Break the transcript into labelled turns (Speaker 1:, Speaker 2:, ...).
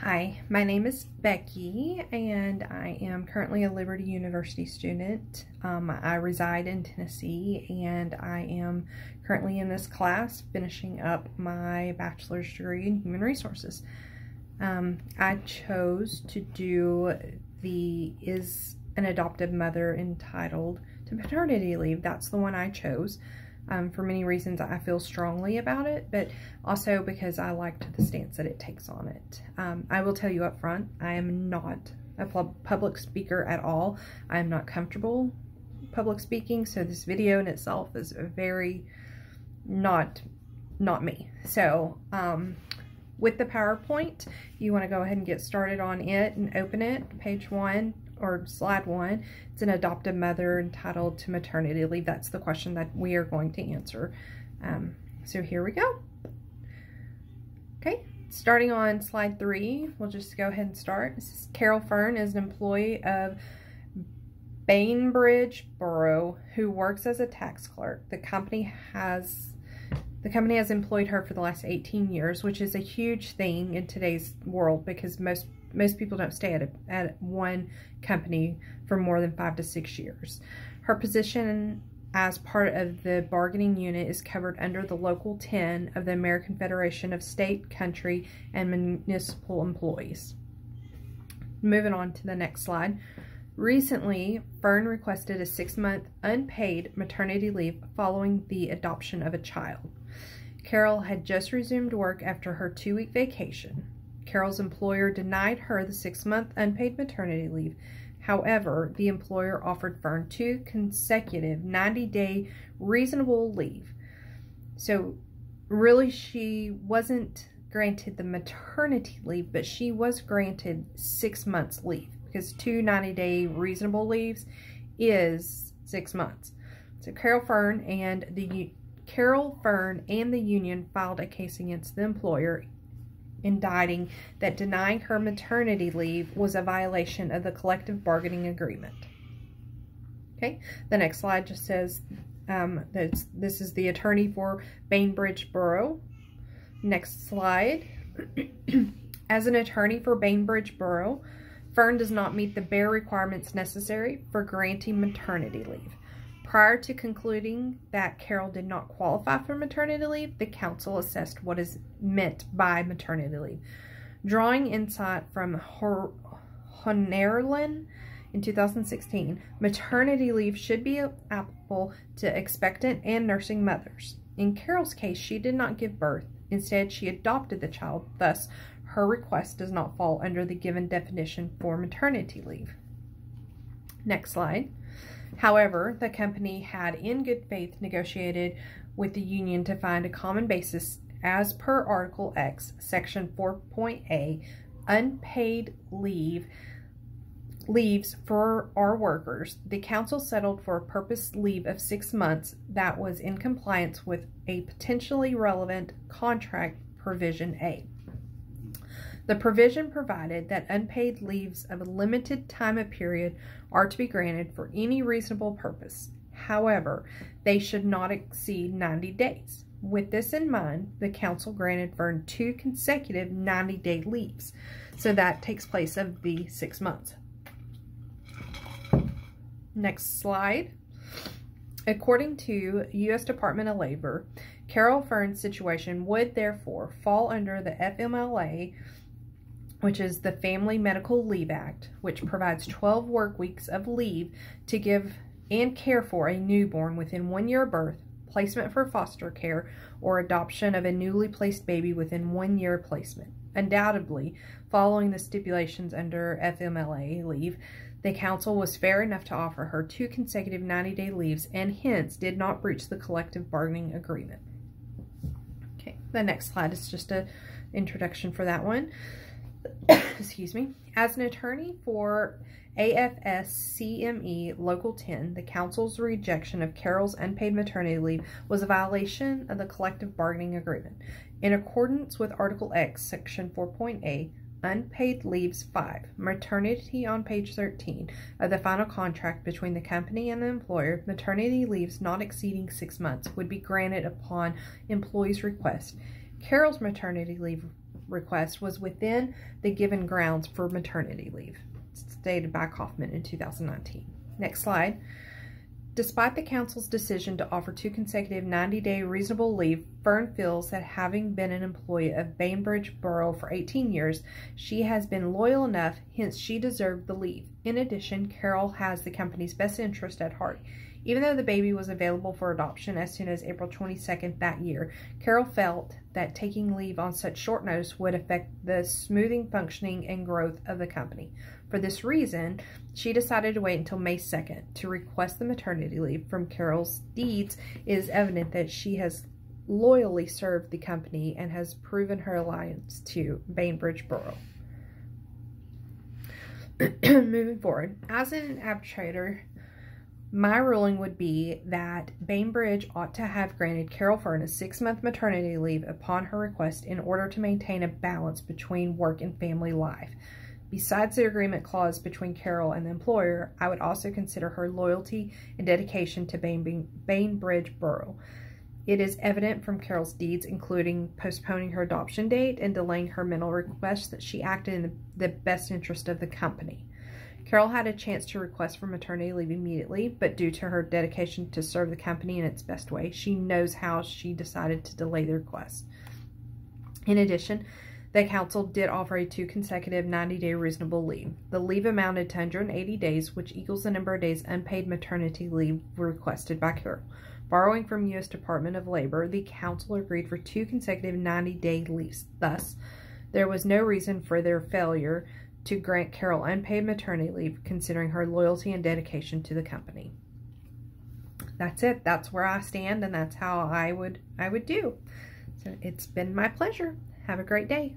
Speaker 1: Hi, my name is Becky and I am currently a Liberty University student. I reside in Tennessee and I am currently in this class finishing up my bachelor's degree in human resources. I chose to do the Is an Adoptive Mother Entitled to Maternity Leave. That's the one I chose. For many reasons I feel strongly about it, but also because I liked the stance that it takes on it. I will tell you up front, I am not a public speaker at all. I am not comfortable public speaking, so this video in itself is very not me. So with the PowerPoint, you want to go ahead and get started on it and open it, page 1 or slide 1. It's an adoptive mother entitled to maternity leave. That's the question that we are going to answer. So here we go. Okay, starting on slide 3, we'll just go ahead and start. This is Carol Fern is an employee of Bainbridge Borough who works as a tax clerk. The company has employed her for the last 18 years, which is a huge thing in today's world because most people don't stay at one company for more than 5 to 6 years. Her position as part of the bargaining unit is covered under the Local 10 of the American Federation of State, Country, and Municipal Employees. Moving on to the next slide. Recently, Fern requested a 6-month unpaid maternity leave following the adoption of a child. Carol had just resumed work after her 2-week vacation. Carol's employer denied her the 6-month unpaid maternity leave. However, the employer offered Fern 2 consecutive 90-day reasonable leave. So really she wasn't granted the maternity leave, but she was granted 6 months leave because 2 90-day reasonable leaves is 6 months. So Carol Fern and the union filed a case against the employer, indicting that denying her maternity leave was a violation of the collective bargaining agreement. Okay, the next slide just says this is the attorney for Bainbridge Borough. Next slide. As an attorney for Bainbridge Borough, Fern does not meet the bare requirements necessary for granting maternity leave. Prior to concluding that Carol did not qualify for maternity leave, the council assessed what is meant by maternity leave. Drawing insight from Honerlin in 2016, maternity leave should be applicable to expectant and nursing mothers. In Carol's case, she did not give birth. Instead, she adopted the child. Thus, her request does not fall under the given definition for maternity leave. Next slide. However, the company had in good faith negotiated with the union to find a common basis as per Article X, Section 4.A, unpaid leaves for our workers. The council settled for a purpose leave of 6 months that was in compliance with a potentially relevant contract provision A. The provision provided that unpaid leaves of a limited time period are to be granted for any reasonable purpose. However, they should not exceed 90 days. With this in mind, the council granted Fern 2 consecutive 90-day leaves. So that takes place of the 6 months. Next slide. According to U.S. Department of Labor, Carol Fern's situation would therefore fall under the FMLA, which is the Family Medical Leave Act, which provides 12 work weeks of leave to give and care for a newborn within 1 year of birth, placement for foster care, or adoption of a newly placed baby within 1 year placement. Undoubtedly, following the stipulations under FMLA leave, the council was fair enough to offer her 2 consecutive 90-day leaves and hence did not breach the collective bargaining agreement. Okay, the next slide is just an introduction for that one. Excuse me. As an attorney for AFSCME Local 10, the council's rejection of Carol's unpaid maternity leave was a violation of the collective bargaining agreement. In accordance with Article X, Section 4.A, unpaid leaves 5, maternity on page 13 of the final contract between the company and the employer, maternity leaves not exceeding 6 months would be granted upon employee's request. Carol's maternity leave request was within the given grounds for maternity leave, stated by Kaufman in 2019. Next slide. Despite the council's decision to offer 2 consecutive 90-day reasonable leave, Fern feels that having been an employee of Bainbridge Borough for 18 years, she has been loyal enough, hence she deserved the leave. In addition, Carol has the company's best interest at heart. Even though the baby was available for adoption as soon as April 22nd that year, Carol felt that taking leave on such short notice would affect the smoothing functioning and growth of the company. For this reason, she decided to wait until May 2nd to request the maternity leave. From Carol's deeds, it is evident that she has loyally served the company and has proven her alliance to Bainbridge Borough. Moving forward, as an arbitrator, my ruling would be that Bainbridge ought to have granted Carol Fern a 6-month maternity leave upon her request in order to maintain a balance between work and family life. Besides the agreement clause between Carol and the employer, I would also consider her loyalty and dedication to Bainbridge Borough. It is evident from Carol's deeds, including postponing her adoption date and delaying her mental request, that she acted in the best interest of the company. Carol had a chance to request for maternity leave immediately, but due to her dedication to serve the company in its best way, she knows how she decided to delay the request. In addition, the council did offer a 2 consecutive 90-day reasonable leave. The leave amounted to 180 days, which equals the number of days unpaid maternity leave requested by Carol. Borrowing from U.S. Department of Labor, the council agreed for 2 consecutive 90-day leaves. Thus, there was no reason for their failure to grant Carol unpaid maternity leave, considering her loyalty and dedication to the company. That's it. That's where I stand, and that's how I would do. So it's been my pleasure. Have a great day.